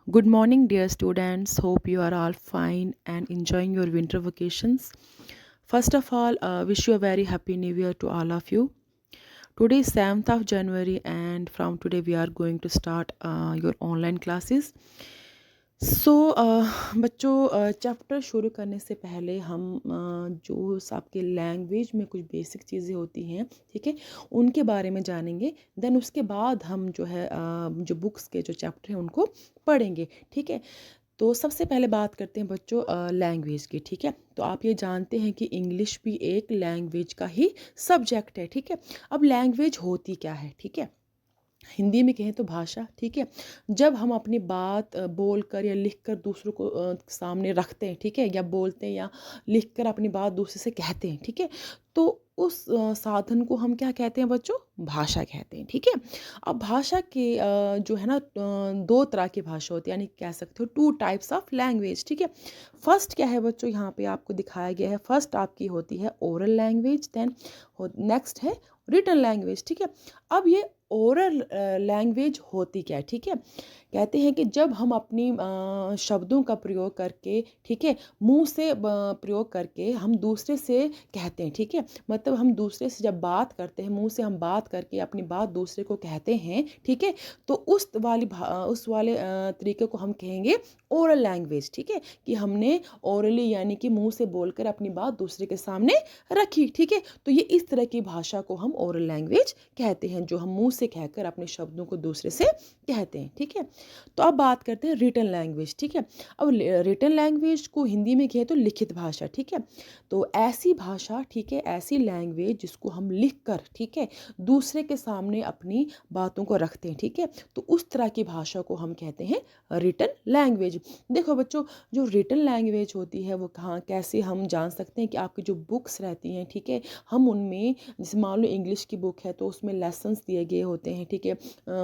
Good morning, dear students. Hope you are all fine and enjoying your winter vacations. First of all, wish you a very happy new year to all of you. Today is 7th of January, and from today, we are going to start your online classes. सो बच्चों chapter शुरू करने से पहले हम जो आपके language में कुछ बेसिक चीज़ें होती हैं, ठीक है, उनके बारे में जानेंगे। देन उसके बाद हम जो है जो बुक्स के जो चैप्टर हैं उनको पढ़ेंगे, ठीक है। तो सबसे पहले बात करते हैं बच्चों लैंग्वेज की, ठीक है। तो आप ये जानते हैं कि इंग्लिश भी एक लैंग्वेज का ही सब्जेक्ट है, ठीक है। अब लैंग्वेज होती क्या है, ठीक है। हिंदी में कहें तो भाषा, ठीक है। जब हम अपनी बात बोल कर या लिख कर दूसरों को सामने रखते हैं, ठीक है, या बोलते हैं या लिख कर अपनी बात दूसरे से कहते हैं, ठीक है, तो उस साधन को हम क्या कहते हैं बच्चों? भाषा कहते हैं, ठीक है। अब भाषा के जो है ना दो तरह की भाषा होती है, यानी कह सकते हो टू टाइप्स ऑफ लैंग्वेज, ठीक है। फर्स्ट क्या है बच्चों? यहाँ पे आपको दिखाया गया है। फर्स्ट आपकी होती है ओरल लैंग्वेज, देन नेक्स्ट है रिटन लैंग्वेज, ठीक है। अब ये ओरल लैंग्वेज होती क्या है, ठीक है। कहते हैं कि जब हम अपनी शब्दों का प्रयोग करके, ठीक है, मुंह से प्रयोग करके हम दूसरे से कहते हैं, ठीक है। मतलब हम दूसरे से जब बात करते हैं, मुंह से हम बात करके अपनी बात दूसरे को कहते हैं, ठीक है, तो उस वाले तरीके को हम कहेंगे ओरल लैंग्वेज, ठीक है। कि हमने ओरली यानी कि मुंह से बोलकर अपनी बात दूसरे के सामने रखी, ठीक है। तो ये इस तरह की भाषा को हम ओरल लैंग्वेज कहते हैं, जो हम मुंह से कहकर अपने शब्दों को दूसरे से कहते हैं, ठीक है। तो अब बात करते हैं रिटन लैंग्वेज, ठीक है। अब रिटन लैंग्वेज को हिंदी में कहें तो लिखित भाषा, ठीक है। तो ऐसी भाषा, ठीक है, ऐसी लैंग्वेज जिसको हम लिख कर, ठीक है, दूसरे के सामने अपनी बातों को रखते हैं, ठीक है। तो उस तरह की भाषा को हम कहते हैं रिटन लैंग्वेज। देखो बच्चों, जो रिटन लैंग्वेज होती है वो कहाँ कैसे हम जान सकते हैं कि आपकी जो बुक्स रहती हैं, ठीक है, हम उनमें जैसे मान लो इंग्लिश की बुक है तो उसमें लेसन्स दिए गए होते हैं, ठीक है।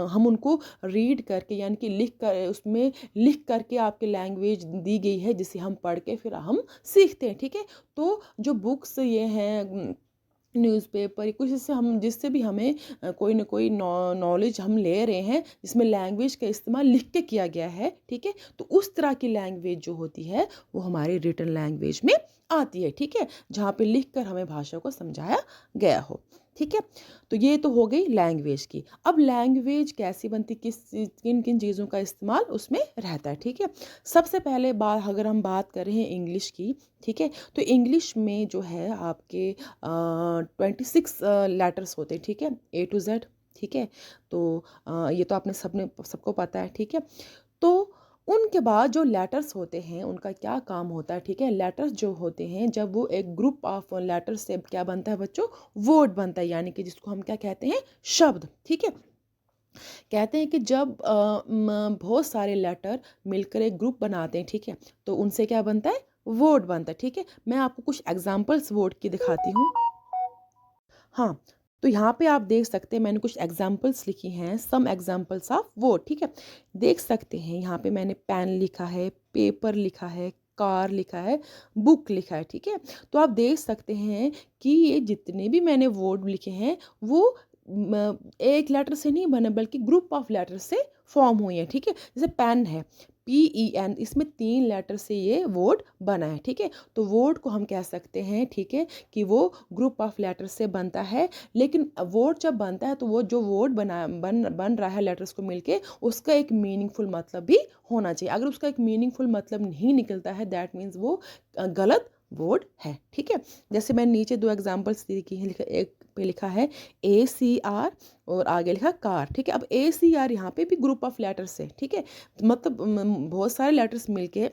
हम उनको रीड करके यानी कि लिख कर उसमें लिख करके आपके लैंग्वेज दी गई है जिसे हम पढ़ के फिर हम सीखते हैं, ठीक है। तो जो बुक्स ये हैं न्यूज़पेपर कुछ इससे हम जिससे भी हमें कोई ना कोई नॉलेज हम ले रहे हैं जिसमें लैंग्वेज का इस्तेमाल लिख के किया गया है, ठीक है। तो उस तरह की लैंग्वेज जो होती है वो हमारी रिटन लैंग्वेज में आती है, ठीक है, जहाँ पे लिख कर हमें भाषा को समझाया गया हो, ठीक है। तो ये तो हो गई लैंग्वेज की। अब लैंग्वेज कैसी बनती, किन किन चीज़ों का इस्तेमाल उसमें रहता है, ठीक है। सबसे पहले बात अगर हम बात कर रहे हैं इंग्लिश की, ठीक है, तो इंग्लिश में जो है आपके 26 लेटर्स होते हैं, ठीक है, A to Z, ठीक है। तो ये तो आपने सबको पता है, ठीक है। तो उनके बाद जो लेटर्स होते हैं उनका क्या काम होता है, ठीक है। लेटर्स जो होते हैं जब वो एक ग्रुप ऑफ लेटर्स से क्या बनता है बच्चों? वर्ड बनता है, यानी कि जिसको हम क्या कहते हैं? शब्द, ठीक है। कहते हैं कि जब बहुत सारे लेटर मिलकर एक ग्रुप बनाते हैं, ठीक है, तो उनसे क्या बनता है? वर्ड बनता है, ठीक है। मैं आपको कुछ एग्जांपल्स वर्ड की दिखाती हूँ। हाँ, तो यहाँ पे आप देख सकते हैं मैंने कुछ एग्जांपल्स लिखी हैं, सम एग्जांपल्स ऑफ वर्ड, ठीक है। देख सकते हैं यहाँ पे मैंने पेन लिखा है, पेपर लिखा है, कार लिखा है, बुक लिखा है, ठीक है। तो आप देख सकते हैं कि ये जितने भी मैंने वर्ड लिखे हैं वो एक लेटर से नहीं बने बल्कि ग्रुप ऑफ लेटर से फॉर्म हुई है, ठीक है। जैसे पेन है, PEN, इसमें 3 लेटर से ये वर्ड बना है, ठीक है। तो वर्ड को हम कह सकते हैं, ठीक है, कि वो ग्रुप ऑफ लेटर से बनता है। लेकिन वर्ड जब बनता है तो वो जो वर्ड बन रहा है लेटर्स को मिलके, उसका एक मीनिंगफुल मतलब भी होना चाहिए। अगर उसका एक मीनिंगफुल मतलब नहीं निकलता है दैट मीन्स वो गलत वर्ड है, ठीक है। जैसे मैंने नीचे 2 एग्जांपल्स लिखी हैं, एक पे लिखा है ACR और आगे लिखा कार, ठीक है। अब ACR यहाँ पे भी ग्रुप ऑफ लेटर्स है, ठीक है। मतलब बहुत सारे लेटर्स मिलके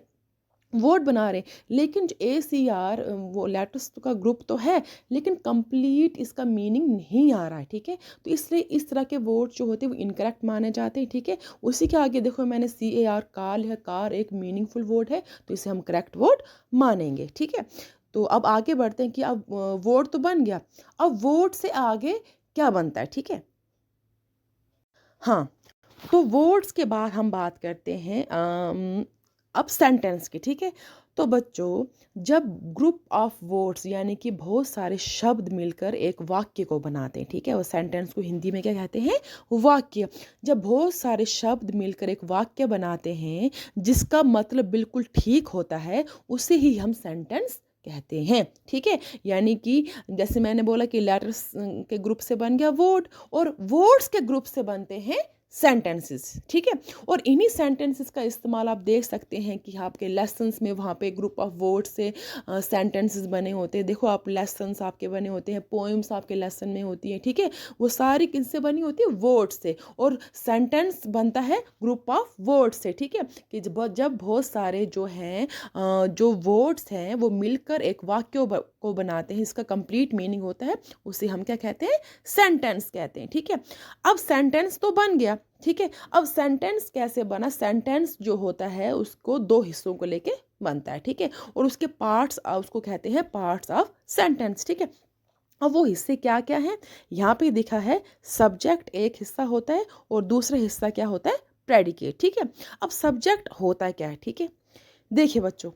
वर्ड बना रहे हैं, लेकिन जो ACR वो लेटर्स का ग्रुप तो है लेकिन कंप्लीट इसका मीनिंग नहीं आ रहा है, ठीक है। तो इसलिए इस तरह के वर्ड जो होते हैं वो इनकरेक्ट माने जाते हैं, ठीक है। उसी के आगे देखो मैंने CAR कार है, कार एक मीनिंगफुल वर्ड है तो इसे हम करेक्ट वर्ड मानेंगे, ठीक है। तो अब आगे बढ़ते हैं कि अब वर्ड तो बन गया, अब वर्ड से आगे क्या बनता है, ठीक है। हाँ, तो वर्ड्स के बाद हम बात करते हैं अब सेंटेंस की, ठीक है। तो बच्चों, जब ग्रुप ऑफ वर्ड्स यानी कि बहुत सारे शब्द मिलकर एक वाक्य को बनाते हैं, ठीक है, वो सेंटेंस को हिंदी में क्या कहते हैं, वाक्य। जब बहुत सारे शब्द मिलकर एक वाक्य बनाते हैं जिसका मतलब बिल्कुल ठीक होता है, उसे ही हम सेंटेंस कहते हैं, ठीक है। यानी कि जैसे मैंने बोला कि लेटर्स के ग्रुप से बन गया वर्ड, और वर्ड्स के ग्रुप से बनते हैं सेंटेंसेस, ठीक है। और इन्हीं सेंटेंसेस का इस्तेमाल आप देख सकते हैं कि आपके लेसन्स में वहाँ पे ग्रुप ऑफ वर्ड्स से सेंटेंसेस बने होते हैं। देखो आप, लेसन्स आपके बने होते हैं, पोइम्स आपके लेसन में होती है, ठीक है। वो सारी किससे बनी होती है, वर्ड से। और सेंटेंस बनता है ग्रुप ऑफ वर्ड से, ठीक है। कि जब बहुत सारे जो हैं जो वर्ड्स हैं वो मिलकर एक वाक्य को बनाते हैं, इसका कंप्लीट मीनिंग होता है, उसे हम क्या कहते हैं, सेंटेंस कहते हैं, ठीक है। अब सेंटेंस तो बन गया, ठीक है। अब सेंटेंस कैसे बना, सेंटेंस जो होता है उसको दो हिस्सों को लेके बनता है, ठीक है। और उसके पार्ट्स, उसको कहते हैं पार्ट्स ऑफ सेंटेंस, ठीक है। अब वो हिस्से क्या क्या हैं, यहाँ पे दिखा है, सब्जेक्ट एक हिस्सा होता है और दूसरा हिस्सा क्या होता है, प्रेडिकेट, ठीक है। अब सब्जेक्ट होता क्या है, ठीक है। देखिए बच्चों,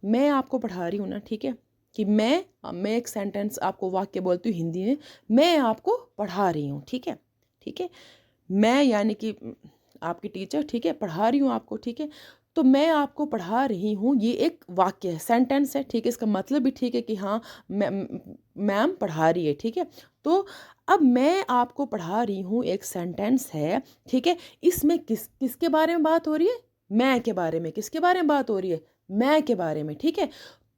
मैं आपको पढ़ा रही हूँ ना, ठीक है, कि मैं एक सेंटेंस आपको वाक्य बोलती हूँ हिंदी में, मैं आपको पढ़ा रही हूँ, ठीक है, ठीक है। मैं यानी कि आपकी टीचर, ठीक है, पढ़ा रही हूँ आपको, ठीक है। तो मैं आपको पढ़ा रही हूँ, ये एक वाक्य है, सेंटेंस है, ठीक है। इसका मतलब भी ठीक है कि हाँ, मैम पढ़ा रही है, ठीक है। तो अब मैं आपको पढ़ा रही हूँ एक सेंटेंस है, ठीक है। इसमें किसके बारे में बात हो रही है, मैं के बारे में। किसके बारे में बात हो रही है, मैं के बारे में, ठीक है।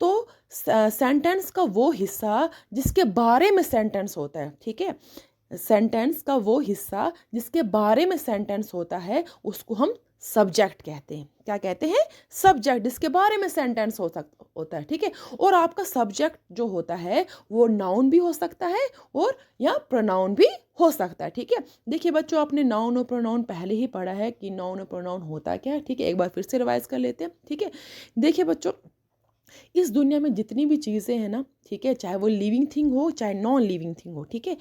तो सेंटेंस का वो हिस्सा जिसके बारे में सेंटेंस होता है, ठीक है, सेंटेंस का वो हिस्सा जिसके बारे में सेंटेंस होता है उसको हम सब्जेक्ट कहते हैं। क्या कहते हैं, सब्जेक्ट, जिसके बारे में सेंटेंस होता है, ठीक है। और आपका सब्जेक्ट जो होता है वो नाउन भी हो सकता है और या प्रोनाउन भी हो सकता है, ठीक है। देखिए बच्चों, आपने नाउन और प्रोनाउन पहले ही पढ़ा है कि नाउन और प्रोनाउन होता क्या है, ठीक है। एक बार फिर से रिवाइज कर लेते हैं, ठीक है। देखिए बच्चों, इस दुनिया में जितनी भी चीज़ें हैं ना, ठीक है, चाहे वो लिविंग थिंग हो चाहे नॉन लिविंग थिंग हो, ठीक है,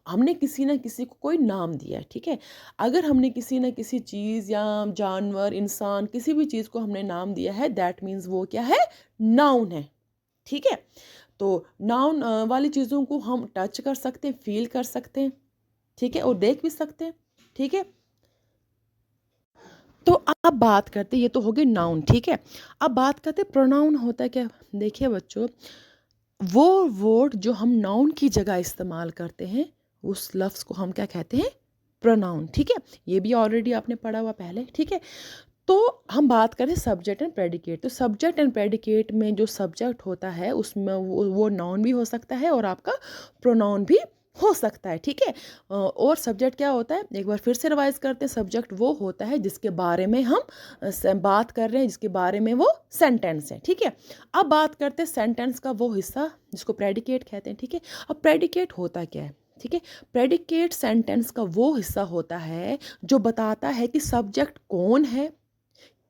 हमने किसी ना किसी को कोई नाम दिया है, ठीक है। अगर हमने किसी ना किसी चीज़ या जानवर, इंसान, किसी भी चीज़ को हमने नाम दिया है, दैट मीन्स वो क्या है, नाउन है, ठीक है। तो नाउन वाली चीज़ों को हम टच कर सकते हैं, फील कर सकते हैं, ठीक है, और देख भी सकते हैं, ठीक है। तो अब बात करते, ये तो हो गए नाउन, ठीक है। अब बात करते प्रोनाउन होता है क्या। देखिए बच्चों, वो वर्ड जो हम नाउन की जगह इस्तेमाल करते हैं उस लफ्ज़ को हम क्या कहते हैं, प्रोनाउन, ठीक है। ये भी ऑलरेडी आपने पढ़ा हुआ पहले, ठीक है। तो हम बात करें सब्जेक्ट एंड प्रेडिकेट। तो सब्जेक्ट एंड प्रेडिकेट में जो सब्जेक्ट होता है उसमें वो नाउन भी हो सकता है और आपका प्रोनाउन भी हो सकता है, ठीक है। और सब्जेक्ट क्या होता है, एक बार फिर से रिवाइज करते हैं। सब्जेक्ट वो होता है जिसके बारे में हम बात कर रहे हैं, जिसके बारे में वो सेंटेंस है, ठीक है। अब बात करते हैं सेंटेंस का वो हिस्सा जिसको प्रेडिकेट कहते हैं, ठीक है। अब प्रेडिकेट होता क्या है, ठीक है। प्रेडिकेट सेंटेंस का वो हिस्सा होता है जो बताता है कि सब्जेक्ट कौन है,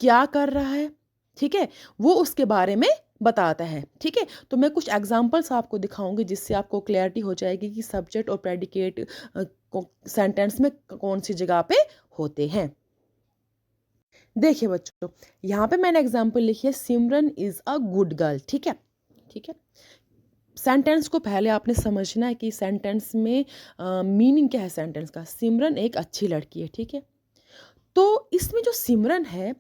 क्या कर रहा है, ठीक है, वो उसके बारे में बताता है, ठीक है। तो मैं कुछ एग्जांपल्स आपको दिखाऊंगी जिससे आपको क्लैरिटी हो जाएगी कि सब्जेक्ट और प्रेडिकेट सेंटेंस में कौन सी जगह पे होते हैं। देखिए बच्चों, यहाँ पे मैंने एग्जांपल लिखी है, सिमरन इज अ गुड गर्ल, ठीक है, ठीक है। सेंटेंस को पहले आपने समझना है कि सेंटेंस में मीनिंग क्या है सेंटेंस का। सिमरन एक अच्छी लड़की है, ठीक है। तो इसमें जो सिमरन है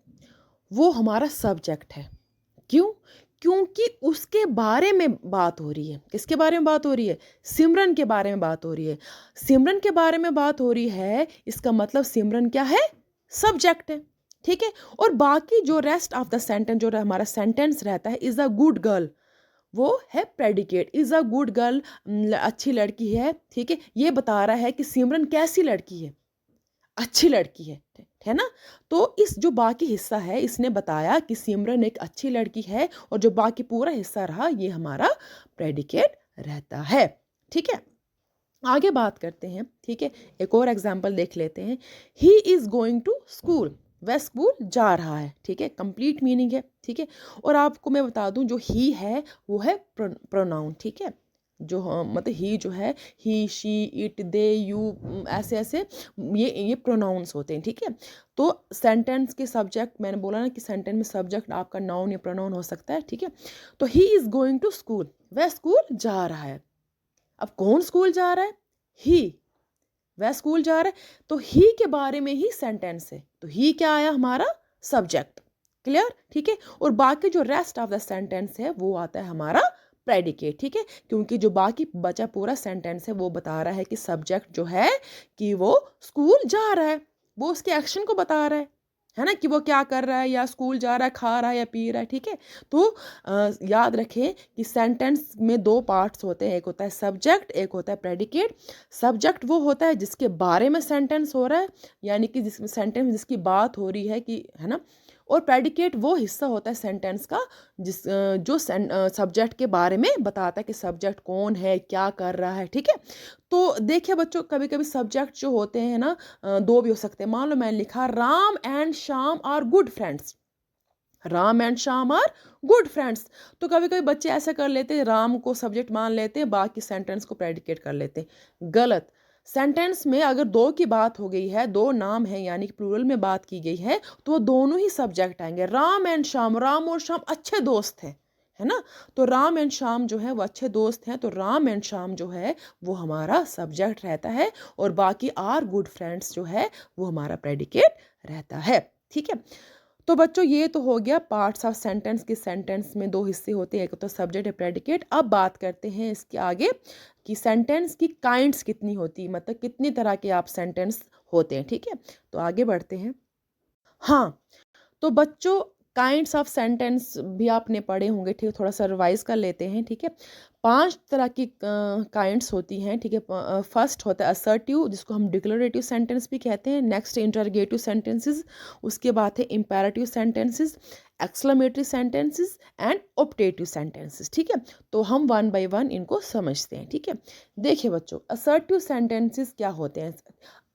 वो हमारा सब्जेक्ट है। क्यों, क्योंकि उसके बारे में बात हो रही है। किसके बारे में बात हो रही है, सिमरन के बारे में बात हो रही है। सिमरन के बारे में बात हो रही है, इसका मतलब सिमरन क्या है, सब्जेक्ट है, ठीक है। और बाकी जो रेस्ट ऑफ द सेंटेंस, जो हमारा सेंटेंस रहता है, इज अ गुड गर्ल, वो है predicate. Is a good girl, अच्छी लड़की है, ठीक है। ये बता रहा है कि सिमरन कैसी लड़की है, अच्छी लड़की है ना। तो इस जो बाकी हिस्सा है इसने बताया कि सिमरन एक अच्छी लड़की है, और जो बाकी पूरा हिस्सा रहा ये हमारा प्रेडिकेट रहता है, ठीक है। आगे बात करते हैं, ठीक है। एक और एग्जांपल देख लेते हैं। He is going to school, वह स्कूल जा रहा है, ठीक है, कंप्लीट मीनिंग है, ठीक है। और आपको मैं बता दूं जो ही है वो है प्रोनाउन, ठीक है। जो मतलब ही जो है, ही, शी, इट, दे, यू, ऐसे ऐसे ये प्रोनाउंस होते हैं, ठीक है। तो सेंटेंस के सब्जेक्ट, मैंने बोला ना कि सेंटेंस में सब्जेक्ट आपका नाउन या प्रोनाउन हो सकता है, ठीक है। तो he is going to school, वह स्कूल जा रहा है। अब कौन स्कूल जा रहा है? ही, वह स्कूल जा रहा है, तो ही के बारे में ही सेंटेंस है, तो ही क्या आया हमारा? सब्जेक्ट। क्लियर, ठीक है। और बाकी जो रेस्ट ऑफ द सेंटेंस है वो आता है हमारा प्रेडिकेट, ठीक है। क्योंकि जो बाकी बचा पूरा सेंटेंस है वो बता रहा है कि सब्जेक्ट जो है कि वो स्कूल जा रहा है, वो उसके एक्शन को बता रहा है ना, कि वो क्या कर रहा है, या स्कूल जा रहा है, खा रहा है या पी रहा है, ठीक है। तो याद रखें कि सेंटेंस में दो पार्ट्स होते हैं, एक होता है सब्जेक्ट, एक होता है प्रेडिकेट। सब्जेक्ट वो होता है जिसके बारे में सेंटेंस हो रहा है, यानी कि जिस सेंटेंस में जिसकी बात हो रही है, कि है ना। और प्रेडिकेट वो हिस्सा होता है सेंटेंस का जो सब्जेक्ट के बारे में बताता है कि सब्जेक्ट कौन है, क्या कर रहा है, ठीक है। तो देखिए बच्चों, कभी कभी सब्जेक्ट जो होते हैं ना, दो भी हो सकते हैं। मान लो मैंने लिखा Ram and Shyam are good friends, Ram and Shyam are good friends. तो कभी कभी बच्चे ऐसा कर लेते हैं, राम को सब्जेक्ट मान लेते हैं, बाकी सेंटेंस को प्रेडिकेट कर लेते हैं। गलत। सेंटेंस में अगर दो की बात हो गई है, दो नाम है यानी कि प्लूरल में बात की गई है, तो वो दोनों ही सब्जेक्ट आएंगे। राम एंड श्याम, राम और श्याम अच्छे दोस्त हैं, है ना। तो राम एंड श्याम जो है वो अच्छे दोस्त हैं, तो राम एंड श्याम जो है वो हमारा सब्जेक्ट रहता है, और बाकी आर गुड फ्रेंड्स जो है वो हमारा प्रेडिकेट रहता है, ठीक है। तो बच्चों ये तो हो गया पार्ट्स ऑफ सेंटेंस, के सेंटेंस में दो हिस्से होते हैं, एक तो सब्जेक्ट है प्रेडिकेट। अब बात करते हैं इसके आगे कि सेंटेंस की काइंड्स कितनी होती है, मतलब कितनी तरह के आप सेंटेंस होते हैं, ठीक है। तो आगे बढ़ते हैं। हाँ, तो बच्चों काइंड्स ऑफ सेंटेंस भी आपने पढ़े होंगे, ठीक है। थोड़ा सा रिवाइज कर लेते हैं, ठीक है। 5 तरह की काइंड्स होती हैं, ठीक है। फर्स्ट होता है असर्टिव, जिसको हम डिक्लेरेटिव सेंटेंस भी कहते हैं। नेक्स्ट इंटरोगेटिव सेंटेंसेस, उसके बाद है imperative sentences, exclamatory sentences and optative sentences, ठीक है। तो हम वन बाय वन इनको समझते हैं, ठीक है। देखिए बच्चों, असर्टिव सेंटेंसेस क्या होते हैं?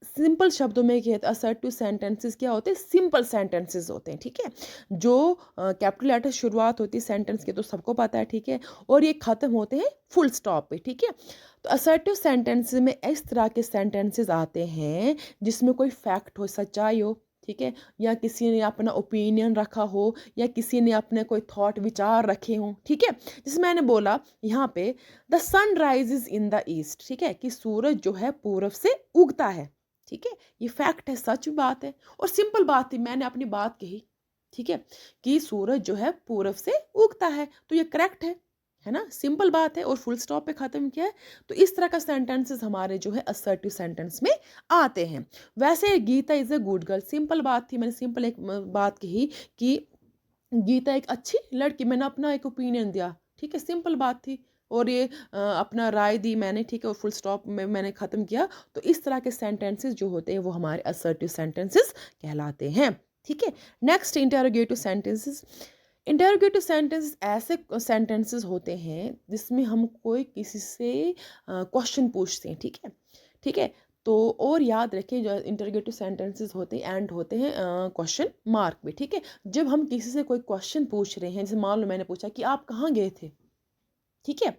सिंपल शब्दों में कहते हैं असर्टिव सेंटेंसेस क्या होते हैं? सिंपल सेंटेंसेस होते हैं, ठीक है। जो कैपिटल लेटर शुरुआत होती है सेंटेंस के, तो सबको पता है, ठीक है। और ये खत्म होते हैं फुल स्टॉप पे, ठीक है। तो असर्टिव सेंटेंसेस में इस तरह के सेंटेंसेस आते हैं जिसमें कोई फैक्ट हो, सच्चाई हो, ठीक है, या किसी ने अपना ओपिनियन रखा हो, या किसी ने अपने कोई थॉट विचार रखे हों, ठीक है। जैसे मैंने बोला यहाँ पे the sun rises in the east, ठीक है, कि सूरज जो है पूरब से उगता है, ठीक है। ये फैक्ट है, सच बात है, और सिंपल बात थी, मैंने अपनी बात कही, ठीक है, कि सूरज जो है पूरब से उगता है, तो ये करेक्ट है ना, सिंपल बात है, और फुल स्टॉप पे खत्म किया है। तो इस तरह का सेंटेंसेस हमारे जो है असर्टिव सेंटेंस में आते हैं। वैसे Gita is a good girl, simple बात थी, मैंने सिंपल एक बात कही कि गीता एक अच्छी लड़की, मैंने अपना एक ओपिनियन दिया, ठीक है, सिंपल बात थी। और ये अपना राय दी मैंने, ठीक है, और फुल स्टॉप में मैंने ख़त्म किया। तो इस तरह के सेंटेंसेस जो होते हैं वो हमारे असर्टिव सेंटेंसेस कहलाते हैं, ठीक है। Next interrogative sentences. Interrogative sentences ऐसे सेंटेंसेस होते हैं जिसमें हम कोई किसी से क्वेश्चन पूछते हैं, ठीक है, ठीक है। तो और याद रखें, जो इंटरोगेटिव सेंटेंसेस होते हैं एंड होते हैं क्वेश्चन मार्क भी, ठीक है। जब हम किसी से कोई क्वेश्चन पूछ रहे हैं, जैसे मान लो मैंने पूछा कि आप कहाँ गए थे, ठीक है,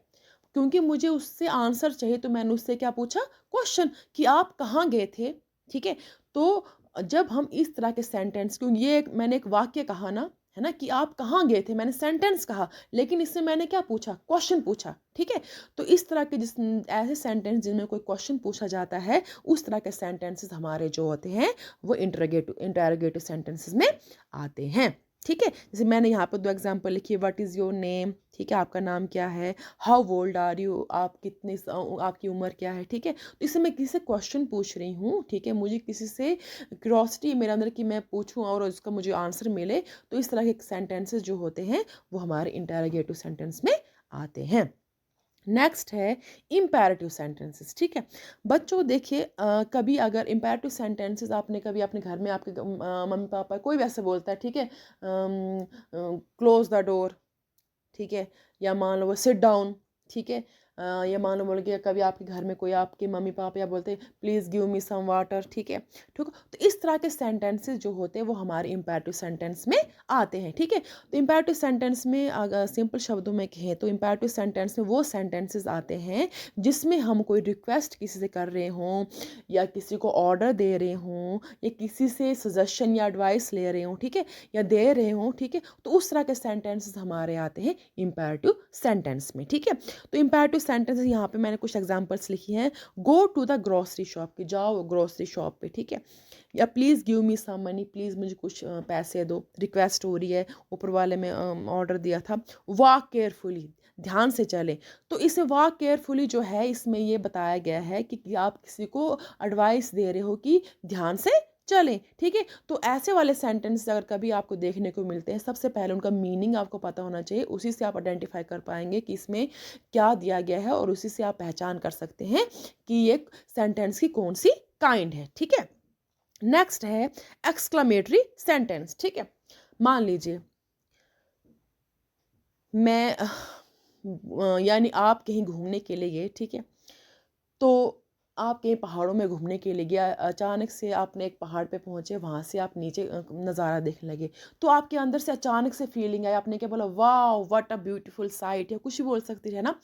क्योंकि मुझे उससे आंसर चाहिए, तो मैंने उससे क्या पूछा? क्वेश्चन, कि आप कहाँ गए थे, ठीक है। तो जब हम इस तरह के सेंटेंस, क्योंकि मैंने एक वाक्य कहा ना, है ना, कि आप कहाँ गए थे, मैंने सेंटेंस कहा, लेकिन इससे मैंने क्या पूछा? क्वेश्चन पूछा, ठीक है। तो इस तरह के जिस ऐसे सेंटेंस जिनमें कोई क्वेश्चन पूछा जाता है, उस तरह के सेंटेंसेस हमारे जो होते हैं वो इंटरोगेटिव सेंटेंसेस में आते हैं, ठीक है। जैसे मैंने यहाँ पर 2 एग्जाम्पल लिखी है, व्हाट इज़ योर नेम, ठीक है, आपका नाम क्या है, हाउ ओल्ड आर यू, आप आपकी उम्र क्या है, ठीक है। तो इससे मैं किसी से क्वेश्चन पूछ रही हूँ, ठीक है, मुझे किसी से क्यूरोसिटी मेरे अंदर कि मैं पूछूँ और उसका मुझे आंसर मिले। तो इस तरह के सेंटेंसेस जो होते हैं वो हमारे इंटरोगेटिव सेंटेंस में आते हैं। नेक्स्ट है इम्पेरेटिव सेंटेंसेस, ठीक है। बच्चों देखिए, कभी अगर इम्पेरेटिव सेंटेंसेस आपने कभी अपने घर में आपके मम्मी पापा कोई भी ऐसे बोलता है, ठीक है, क्लोज द डोर, ठीक है, या मान लो सिट डाउन, ठीक है, या मान लो बोल के कभी आपके घर में कोई आपके मम्मी पापा या बोलते हैं please give me some water, ठीक है, ठीक। तो इस तरह के सेंटेंसेस जो होते हैं वो हमारे इम्पेरेटिव सेंटेंस में आते हैं, ठीक है। तो इम्पेरेटिव सेंटेंस में अगर सिंपल शब्दों में कहें तो इम्पेरेटिव सेंटेंस में वो सेंटेंसेस आते हैं जिसमें हम कोई रिक्वेस्ट किसी से कर रहे हों या किसी को ऑर्डर दे रहे हों या किसी से सजेशन या एडवाइस ले रहे हों, ठीक है, या दे रहे हों, ठीक है। तो उस तरह के सेंटेंसेस हमारे आते हैं इम्पेरेटिव सेंटेंस में, ठीक है। तो इम्पेरेटिव सेंटेंसेस यहाँ पे मैंने कुछ एग्जांपल्स लिखी हैं। Go to the grocery shop, कि जाओ ग्रोसरी शॉप पे, ठीक है। या please give me some money, please मुझे कुछ पैसे दो, रिक्वेस्ट हो रही है, ऊपर वाले में ऑर्डर दिया था। वॉक केयरफुली, ध्यान से चले। तो इसे वॉक केयरफुली जो है इसमें ये बताया गया है कि आप किसी को एडवाइस दे रहे हो कि ध्यान से चलें, ठीक है। तो ऐसे वाले सेंटेंस अगर कभी आपको देखने को मिलते हैं, सबसे पहले उनका मीनिंग आपको पता होना चाहिए, उसी से आप आइडेंटिफाई कर पाएंगे कि इसमें क्या दिया गया है और उसी से आप पहचान कर सकते हैं कि ये सेंटेंस की कौन सी काइंड है, ठीक है। नेक्स्ट है एक्सक्लेमेटरी सेंटेंस, ठीक है। मान लीजिए मैं यानी आप कहीं घूमने के लिए गए, ठीक है। तो आप कहीं पहाड़ों में घूमने के लिए गया, अचानक से आपने एक पहाड़ पे पहुंचे, वहां से आप नीचे नज़ारा देखने लगे, तो आपके अंदर से अचानक से फीलिंग आई, आपने क्या बोला, वाह व्हाट अ ब्यूटीफुल साइट, या कुछ भी बोल सकती है ना।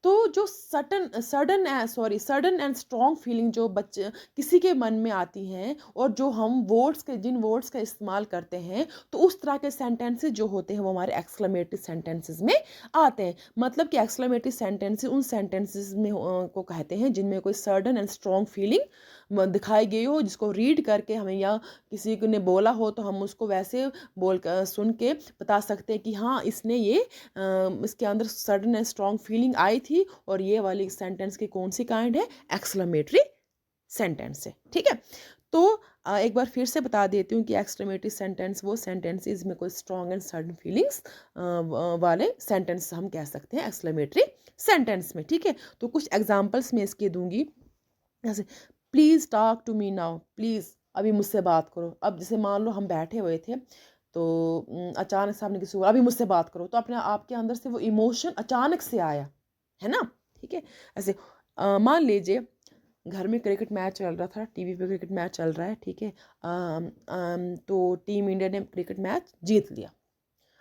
तो जो सडन एंड स्ट्रॉन्ग फीलिंग जो बच्चे किसी के मन में आती हैं और जो हम जिन वर्ड्स का इस्तेमाल करते हैं, तो उस तरह के सेंटेंसेस जो होते हैं वो हमारे एक्सक्लेमेटरी सेंटेंसेस में आते हैं। मतलब कि एक्सक्लेमेटरी सेंटेंसेस उन सेंटेंसेस में को कहते हैं जिनमें कोई सडन एंड स्ट्रॉन्ग फीलिंग दिखाई गई हो, जिसको रीड करके हमें या किसी ने बोला हो तो हम उसको वैसे बोल कर सुन के बता सकते हैं कि हाँ इसने ये इसके अंदर सडन एंड स्ट्रॉन्ग फीलिंग आई थी, और ये वाली सेंटेंस की कौन सी काइंड है, एक्सक्लेमेटरी सेंटेंस है, ठीक है। तो एक बार फिर से बता देती हूँ कि एक्सक्लेमेटरी सेंटेंस वो सेंटेंसेस में कोई स्ट्रॉन्ग एंड सडन फीलिंग्स वाले सेंटेंस हम कह सकते हैं एक्सक्लेमेटरी सेंटेंस में, ठीक है। तो कुछ एग्जांपल्स मैं इसके दूंगी, जैसे please talk to me now, please अभी मुझसे बात करो। अब जैसे मान लो हम बैठे हुए थे, तो अचानक से आपने किसी को अभी मुझसे बात करो, तो अपने आपके अंदर से वो इमोशन अचानक से आया, है ना, ठीक है। ऐसे मान लीजिए घर में क्रिकेट मैच चल रहा था, टीवी पे क्रिकेट मैच चल रहा है, ठीक है। तो टीम इंडिया ने क्रिकेट मैच जीत लिया।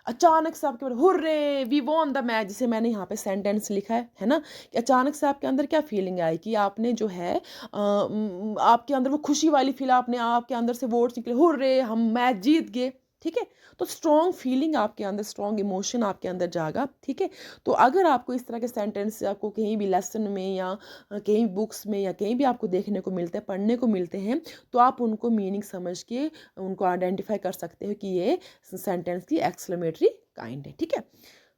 अचानक से आपके hurray we won the match, जिसे मैंने यहाँ पे सेंटेंस लिखा है ना, कि अचानक से आपके अंदर क्या फीलिंग आई कि आपने जो है आपके अंदर वो खुशी वाली फील, आपने आपके अंदर से वर्ड्स निकले, हुर्रे हम मैच जीत गए, ठीक है। तो स्ट्रॉन्ग फीलिंग आपके अंदर, स्ट्रॉन्ग इमोशन आपके अंदर जागा, ठीक है। तो अगर आपको इस तरह के सेंटेंस आपको कहीं भी लेसन में या कहीं बुक्स में या कहीं भी आपको देखने को मिलते हैं, पढ़ने को मिलते हैं, तो आप उनको मीनिंग समझ के उनको आइडेंटिफाई कर सकते हो कि ये सेंटेंस की एक्सक्लेमेटरी काइंड है, ठीक है।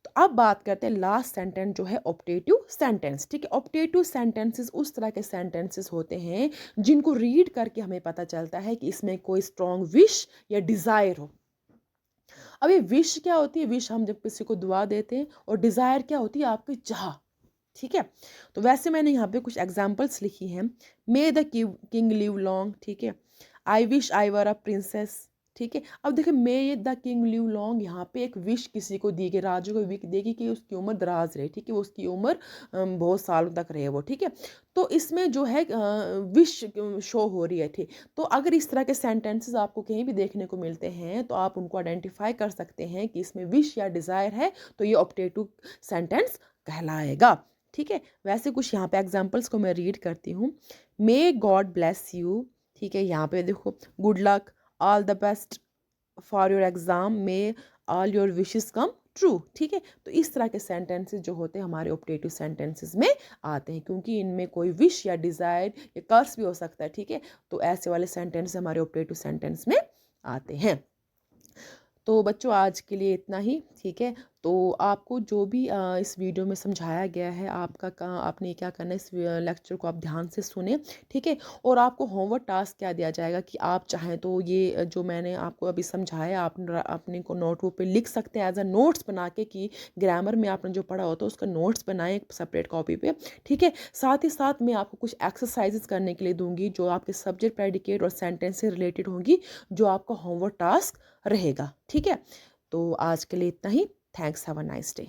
तो अब बात करते हैं लास्ट सेंटेंस जो है ऑप्टेटिव सेंटेंस, ठीक है। ऑप्टेटिव सेंटेंसेस उस तरह के सेंटेंसेस होते हैं जिनको रीड करके हमें पता चलता है कि इसमें कोई स्ट्रॉन्ग विश या डिजायर हो। अभी विश क्या होती है, विश हम जब किसी को दुआ देते हैं, और डिजायर क्या होती है, आपकी चाह, ठीक है। तो वैसे मैंने यहाँ पे कुछ एग्जाम्पल्स लिखी हैं। मे द किंग लिव लॉन्ग, ठीक है। I wish I were a princess, ठीक है। अब देखिए मे द किंग लिव लॉन्ग, यहाँ पे एक विश किसी को दी गई, राजू को विश देगी कि उसकी उम्र दराज रहे, ठीक है, उसकी उम्र बहुत सालों तक रहे वो, ठीक है। तो इसमें जो है विश शो हो रही है, ठीक। तो अगर इस तरह के सेंटेंसेस आपको कहीं भी देखने को मिलते हैं तो आप उनको आइडेंटिफाई कर सकते हैं कि इसमें विश या डिज़ायर है, तो ये ऑप्टेटिव सेंटेंस कहलाएगा, ठीक है। वैसे कुछ यहाँ पे एग्जाम्पल्स को मैं रीड करती हूँ। मे गॉड ब्लेस यू, ठीक है। यहाँ पे देखो, good luck, all the best for your exam, may all your wishes come true, ठीक है। तो इस तरह के सेंटेंसेस जो होते हैं हमारे ऑप्टेटिव सेंटेंसेस में आते हैं, क्योंकि इनमें कोई विश या डिज़ायर या कर्स भी हो सकता है, ठीक है। तो ऐसे वाले सेंटेंस हमारे ऑप्टेटिव सेंटेंस में आते हैं। तो बच्चों आज के लिए इतना ही, ठीक है। तो आपको जो भी इस वीडियो में समझाया गया है, आपने क्या करना है, इस लेक्चर को आप ध्यान से सुने, ठीक है। और आपको होमवर्क टास्क क्या दिया जाएगा कि आप चाहें तो ये जो मैंने आपको अभी समझाया, आप अपने को नोटबुक पे लिख सकते हैं एज अ नोट्स बना के, कि ग्रामर में आपने जो पढ़ा होता है उसका नोट्स बनाएं सेपरेट कॉपी पे, ठीक है। साथ ही साथ मैं आपको कुछ एक्सरसाइजेस करने के लिए दूंगी जो आपके सब्जेक्ट, प्रेडिकेट और सेंटेंस से रिलेटेड होंगी, जो आपका होमवर्क टास्क रहेगा, ठीक है। तो आज के लिए इतना ही। Thanks, have a nice day.